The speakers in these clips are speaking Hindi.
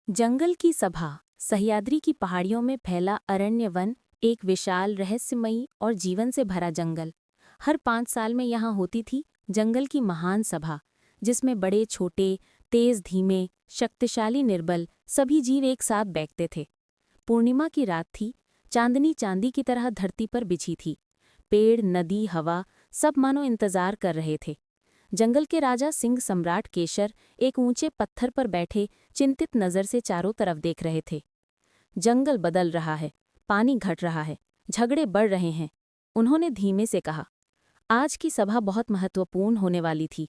जंगल की सभा। सह्याद्री की पहाड़ियों में फैला अरण्य वन एक विशाल, रहस्यमयी और जीवन से भरा जंगल। हर 5 साल में यहाँ होती थी जंगल की महान सभा, जिसमें बड़े छोटे, तेज धीमे, शक्तिशाली निर्बल सभी जीव एक साथ बैठते थे। पूर्णिमा की रात थी। चांदनी चांदी की तरह धरती पर बिछी थी। पेड़, नदी, हवा सब मानो इंतजार कर रहे थे। जंगल के राजा सिंह सम्राट केशर एक ऊंचे पत्थर पर बैठे चिंतित नजर से चारों तरफ देख रहे थे। जंगल बदल रहा है, पानी घट रहा है, झगड़े बढ़ रहे हैं। उन्होंने धीमे से कहा, आज की सभा बहुत महत्वपूर्ण होने वाली थी।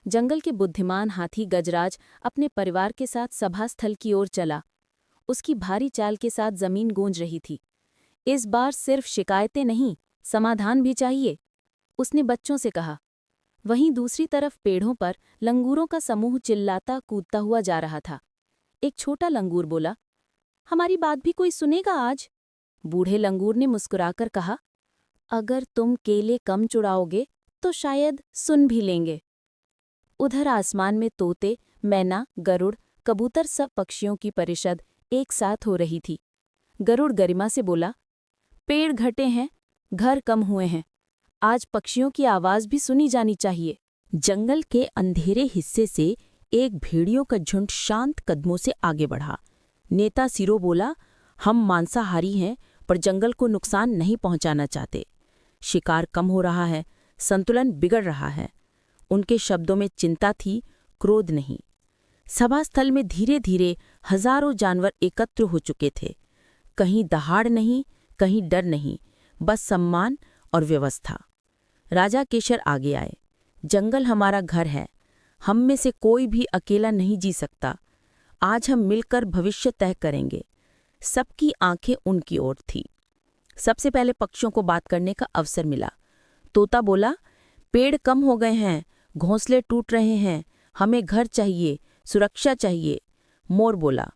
जंगल के बुद्धिमान हाथी गजराज अपने परिवार के साथ सभा स्थल की ओर चला। उसकी भारी चाल के साथ जमीन गूंज रही थी। इस बार सिर्फ शिकायतें नहीं, समाधान भी चाहिए, उसने बच्चों से कहा। वहीं दूसरी तरफ पेड़ों पर लंगूरों का समूह चिल्लाता कूदता हुआ जा रहा था। एक छोटा लंगूर बोला, हमारी बात भी कोई सुनेगा आज? बूढ़े लंगूर ने मुस्कुराकर कहा, अगर तुम केले कम चुराओगे तो शायद सुन भी लेंगे। उधर आसमान में तोते, मैना, गरुड़, कबूतर सब पक्षियों की परिषद एक साथ हो रही थी। गरुड़ गरिमा से बोला, पेड़ घटे हैं, घर कम हुए हैं, आज पक्षियों की आवाज भी सुनी जानी चाहिए। जंगल के अंधेरे हिस्से से एक भेड़ियों का झुंड शांत कदमों से आगे बढ़ा। नेता सिरो बोला, हम मांसाहारी हैं पर जंगल को नुकसान नहीं पहुंचाना चाहते। शिकार कम हो रहा है, संतुलन बिगड़ रहा है। उनके शब्दों में चिंता थी, क्रोध नहीं। सभास्थल में धीरे धीरे हजारों जानवर एकत्र हो चुके थे। कहीं दहाड़ नहीं, कहीं डर नहीं, बस सम्मान और व्यवस्था। राजा केशर आगे आए। जंगल हमारा घर है, हम में से कोई भी अकेला नहीं जी सकता। आज हम मिलकर भविष्य तय करेंगे। सबकी आंखें उनकी ओर थीं। सबसे पहले पक्षियों को बात करने का अवसर मिला। तोता बोला, पेड़ कम हो गए हैं, घोंसले टूट रहे हैं, हमें घर चाहिए, सुरक्षा चाहिए। मोर बोला,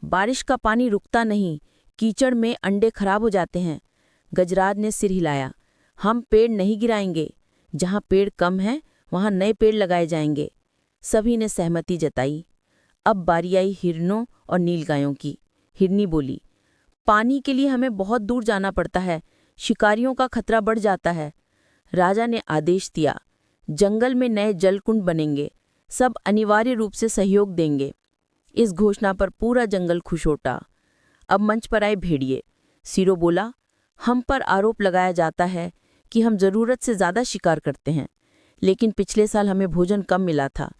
बारिश का पानी रुकता नहीं, कीचड़ में अंडे खराब हो जाते हैं। गजराज ने सिर हिलाया, हम पेड़ नहीं गिराएंगे, जहां पेड़ कम हैं वहां नए पेड़ लगाए जाएंगे। सभी ने सहमति जताई। अब बारी आई हिरनों और नीलगायों की। हिरनी बोली, पानी के लिए हमें बहुत दूर जाना पड़ता है, शिकारियों का खतरा बढ़ जाता है। राजा ने आदेश दिया, जंगल में नए जलकुंड बनेंगे, सब अनिवार्य रूप से सहयोग देंगे। इस घोषणा पर पूरा जंगल खुश होता। अब मंच पर आए भेड़िए। सिरो बोला, हम पर आरोप लगाया जाता है कि हम जरूरत से ज्यादा शिकार करते हैं, लेकिन पिछले साल हमें भोजन कम मिला था।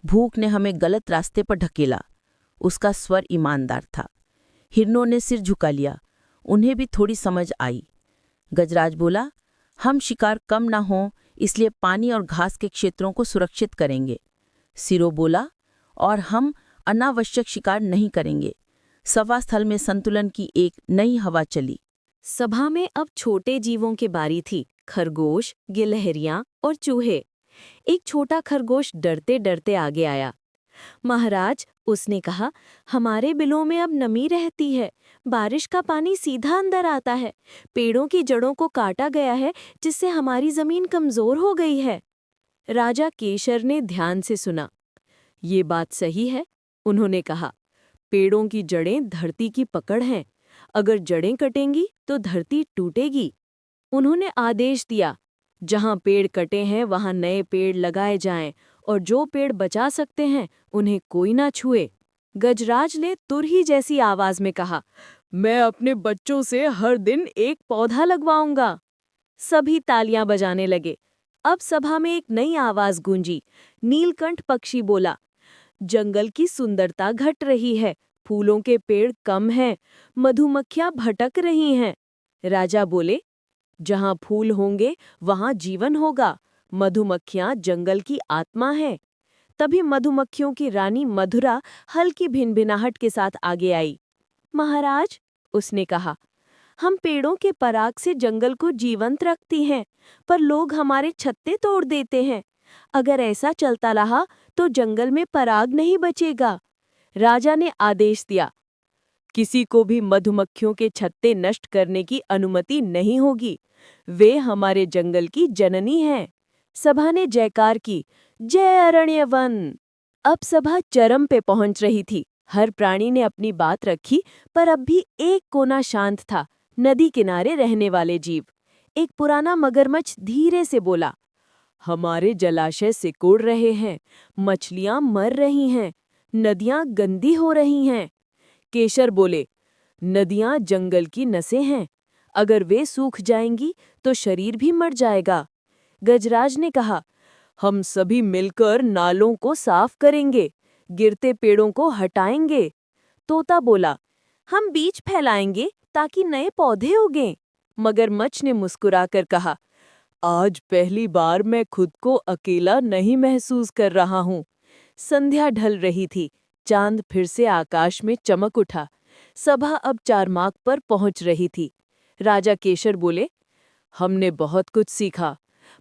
भूख ने हमें गलत रास्ते पर ढकेला। उसका स्वर ईमानदार था। हिरनों ने सिर झुका लिया, उन्हें भी थोड़ी समझ आई। गजराज बोला, हम शिकार कम ना हो इसलिए पानी और घास के क्षेत्रों को सुरक्षित करेंगे। सिरो बोला, और हम अनावश्यक शिकार नहीं करेंगे। सभास्थल में संतुलन की एक नई हवा चली। सभा में अब छोटे जीवों की बारी थी। खरगोश, गिलहरियां और चूहे। एक छोटा खरगोश डरते डरते आगे आया। महाराज, उसने कहा, हमारे बिलों में अब नमी रहती है, बारिश का पानी सीधा अंदर आता है, पेड़ों की जड़ों को काटा गया है, जिससे हमारी जमीन कमजोर हो गई है। राजा केशर ने ध्यान से सुना। ये बात सही है, उन्होंने कहा। पेड़ों की जड़ें धरती की पकड़ हैं, अगर जड़ें कटेंगी तो धरती टूटेगी। उन्होंने आदेश दिया, जहां पेड़ कटे हैं वहां नए पेड़ लगाए जाएं, और जो पेड़ बचा सकते हैं उन्हें कोई ना छुए। गजराज ने तुरही जैसी आवाज में कहा, मैं अपने बच्चों से हर दिन एक पौधा लगवाऊंगा। सभी तालियां बजाने लगे। अब सभा में एक नई आवाज गूंजी। नीलकंठ पक्षी बोला, जंगल की सुंदरता घट रही है, फूलों के पेड़ कम हैं, मधुमक्खियां भटक रही हैं। राजा बोले, जहां फूल होंगे वहां जीवन होगा, मधुमक्खियां जंगल की आत्मा है। तभी मधुमक्खियों की रानी मधुरा हल्की भिनभिनाहट के साथ आगे आई। महाराज, उसने कहा, हम पेड़ों के पराग से जंगल को जीवंत रखती हैं, पर लोग हमारे छत्ते तोड़ देते हैं। अगर ऐसा चलता रहा तो जंगल में पराग नहीं बचेगा। राजा ने आदेश दिया, किसी को भी मधुमक्खियों के छत्ते नष्ट करने की अनुमति नहीं होगी। वे हमारे जंगल की जननी हैं। सभा ने जयकार की, जय अरण्य वन। अब सभा चरम पे पहुंच रही थी। हर प्राणी ने अपनी बात रखी, पर अब भी एक कोना शांत था, नदी किनारे रहने वाले जीव। एक पुराना मगरमच्छ धीरे से बोला, हमारे जलाशय सिकुड़ रहे हैं, मछलियां मर रही हैं, नदियां गंदी हो रही हैं। केशर बोले, नदियां जंगल की नसें हैं, अगर वे सूख जाएंगी तो शरीर भी मर जाएगा। गजराज ने कहा, हम सभी मिलकर नालों को साफ करेंगे, गिरते पेड़ों को हटाएंगे। तोता बोला, हम बीज फैलाएंगे ताकि नए पौधे उगें। मगरमच्छ ने मुस्कुराकर कहा, आज पहली बार मैं खुद को अकेला नहीं महसूस कर रहा हूँ। संध्या ढल रही थी, चांद फिर से आकाश में चमक उठा। सभा अब चारमाग पर पहुंच रही थी। राजा केशर बोले, हमने बहुत कुछ सीखा,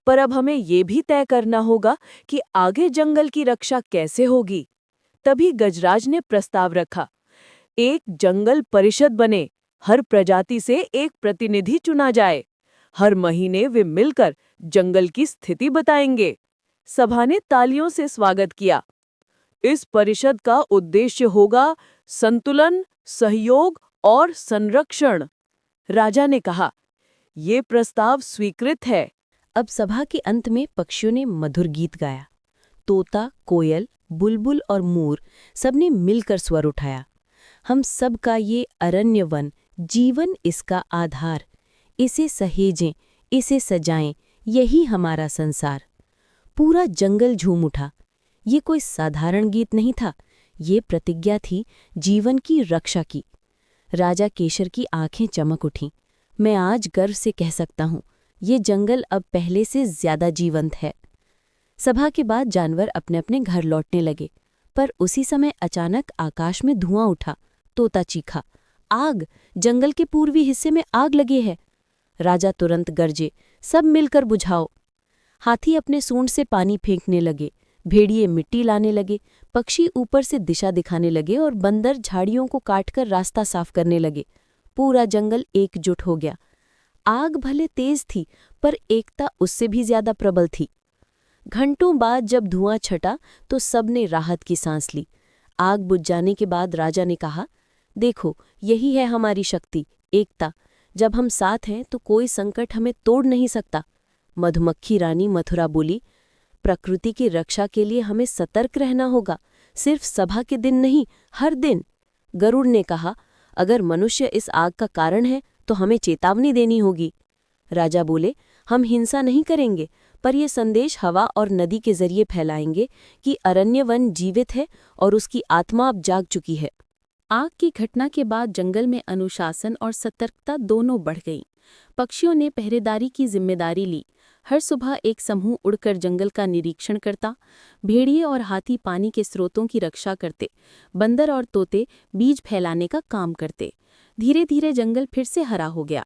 पर अब हमें ये भी तय करना होगा कि आगे जंगल की रक्षा कैसे होगी। तभी गजराज ने प्रस्ताव रखा, एक जंगल परिषद बने, हर प्रजाति से एक प्रतिनिधि चुना जाए। हर महीने वे मिलकर जंगल की स्थिति बताएंगे। सभा ने तालियों से स्वागत किया। इस परिषद का उद्देश्य होगा संतुलन, सहयोग और संरक्षण। राजा ने कहा, ये प्रस्ताव स्वीकृत है। अब सभा के अंत में पक्षियों ने मधुर गीत गाया। तोता, कोयल, बुलबुल और मोर सबने मिलकर स्वर उठाया। हम सब का ये अरण्य वन, जीवन इसका आधार। इसे सहेजें, इसे सजाएं, यही हमारा संसार। पूरा जंगल झूम उठा। ये कोई साधारण गीत नहीं था, ये प्रतिज्ञा थी जीवन की रक्षा की। राजा केशर की आंखें चमक उठीं। मैं आज गर्व से कह सकता हूँ, ये जंगल अब पहले से ज्यादा जीवंत है। सभा के बाद जानवर अपने अपने घर लौटने लगे, पर उसी समय अचानक आकाश में धुआं उठा। तोता चीखा, आग! जंगल के पूर्वी हिस्से में आग लगी है। राजा तुरंत गरजे, सब मिलकर बुझाओ। हाथी अपने सूंड से पानी फेंकने लगे, भेड़िए मिट्टी लाने लगे, पक्षी ऊपर से दिशा दिखाने लगे और बंदर झाड़ियों को काटकर रास्ता साफ करने लगे। पूरा जंगल एकजुट हो गया। आग भले तेज थी, पर एकता उससे भी ज्यादा प्रबल थी। घंटों बाद जब धुआं छटा तो सबने राहत की सांस ली। आग बुझ जाने के बाद राजा ने कहा, देखो, यही है हमारी शक्ति, एकता। जब हम साथ हैं तो कोई संकट हमें तोड़ नहीं सकता। मधुमक्खी रानी मथुरा बोली, प्रकृति की रक्षा के लिए हमें सतर्क रहना होगा, सिर्फ सभा के दिन नहीं, हर दिन। गरुड़ ने कहा, अगर मनुष्य इस आग का कारण है तो हमें चेतावनी देनी होगी। राजा बोले, हम हिंसा नहीं करेंगे, पर यह संदेश हवा और नदी के जरिए फैलाएंगे कि अरण्य वन जीवित है और उसकी आत्मा अब जाग चुकी है। आग की घटना के बाद जंगल में अनुशासन और सतर्कता दोनों बढ़ गईं। पक्षियों ने पहरेदारी की जिम्मेदारी ली। हर सुबह एक समूह उड़कर जंगल का निरीक्षण करता। भेड़िए और हाथी पानी के स्रोतों की रक्षा करते। बंदर और तोते बीज फैलाने का काम करते। धीरे धीरे जंगल फिर से हरा हो गया।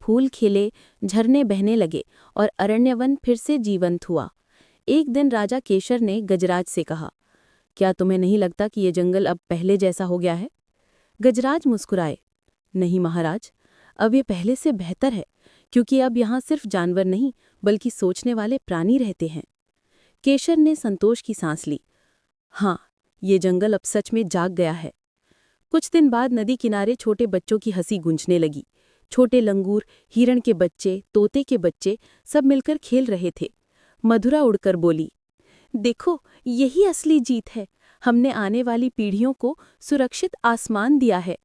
फूल खिले, झरने बहने लगे और अरण्यवन फिर से जीवंत हुआ। एक दिन राजा केशर ने गजराज से कहा, क्या तुम्हें नहीं लगता कि ये जंगल अब पहले जैसा हो गया है? गजराज मुस्कुराए, नहीं महाराज, अब ये पहले से बेहतर है, क्योंकि अब यहाँ सिर्फ जानवर नहीं बल्कि सोचने वाले प्राणी रहते हैं। केशर ने संतोष की सांस ली। हाँ, ये जंगल अब सच में जाग गया है। कुछ दिन बाद नदी किनारे छोटे बच्चों की हंसी गूंजने लगी। छोटे लंगूर, हिरण के बच्चे, तोते के बच्चे सब मिलकर खेल रहे थे। मधुरा उड़कर बोली, देखो, यही असली जीत है। हमने आने वाली पीढ़ियों को सुरक्षित आसमान दिया है।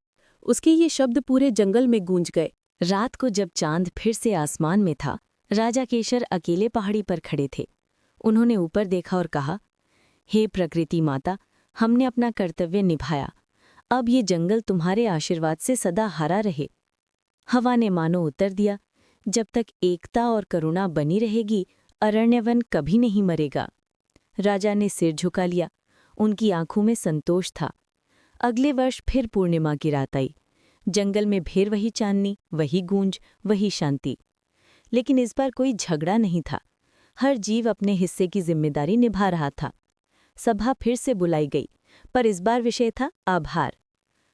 उसके ये शब्द पूरे जंगल में गूंज गए। रात को जब चांद फिर से आसमान में था, राजा केशर अकेले पहाड़ी पर खड़े थे। उन्होंने ऊपर देखा और कहा, हे प्रकृति माता, हमने अपना कर्तव्य निभाया। अब ये जंगल तुम्हारे आशीर्वाद से सदा हरा रहे। हवा ने मानो उत्तर दिया, जब तक एकता और करुणा बनी रहेगी, अरण्यवन कभी नहीं मरेगा। राजा ने सिर झुका लिया। उनकी आंखों में संतोष था। अगले वर्ष फिर पूर्णिमा की रात आई। जंगल में फिर वही चांदनी, वही गूंज, वही शांति। लेकिन इस बार कोई झगड़ा नहीं था। हर जीव अपने हिस्से की जिम्मेदारी निभा रहा था। सभा फिर से बुलाई गई, पर इस बार विषय था आभार।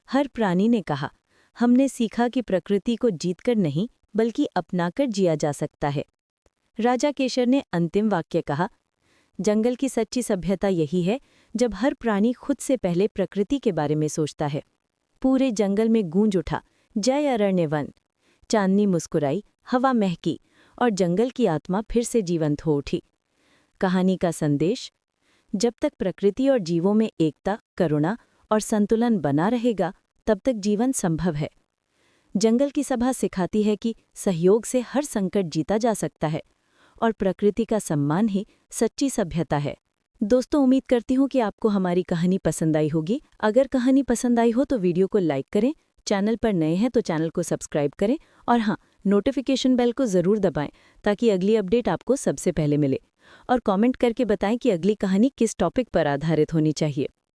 हर प्राणी ने कहा, हमने सीखा कि प्रकृति को जीतकर नहीं बल्कि अपनाकर जिया जा सकता है। राजा केशर ने अंतिम वाक्य कहा, जंगल की सच्ची सभ्यता यही है जब हर प्राणी खुद से पहले प्रकृति के बारे में सोचता है। पूरे जंगल में गूंज उठा जय अरण्य वन। चांदनी मुस्कुराई, हवा महकी और जंगल की आत्मा फिर से जीवंत हो उठी। कहानी का संदेश: जब तक प्रकृति और जीवों में एकता, करुणा और संतुलन बना रहेगा, तब तक जीवन संभव है। जंगल की सभा सिखाती है कि सहयोग से हर संकट जीता जा सकता है और प्रकृति का सम्मान ही सच्ची सभ्यता है। दोस्तों, उम्मीद करती हूँ कि आपको हमारी कहानी पसंद आई होगी। अगर कहानी पसंद आई हो तो वीडियो को लाइक करें, चैनल पर नए हैं तो चैनल को सब्सक्राइब करें और हाँ, नोटिफिकेशन बेल को ज़रूर दबाएं ताकि अगली अपडेट आपको सबसे पहले मिले। और कमेंट करके बताएं कि अगली कहानी किस टॉपिक पर आधारित होनी चाहिए।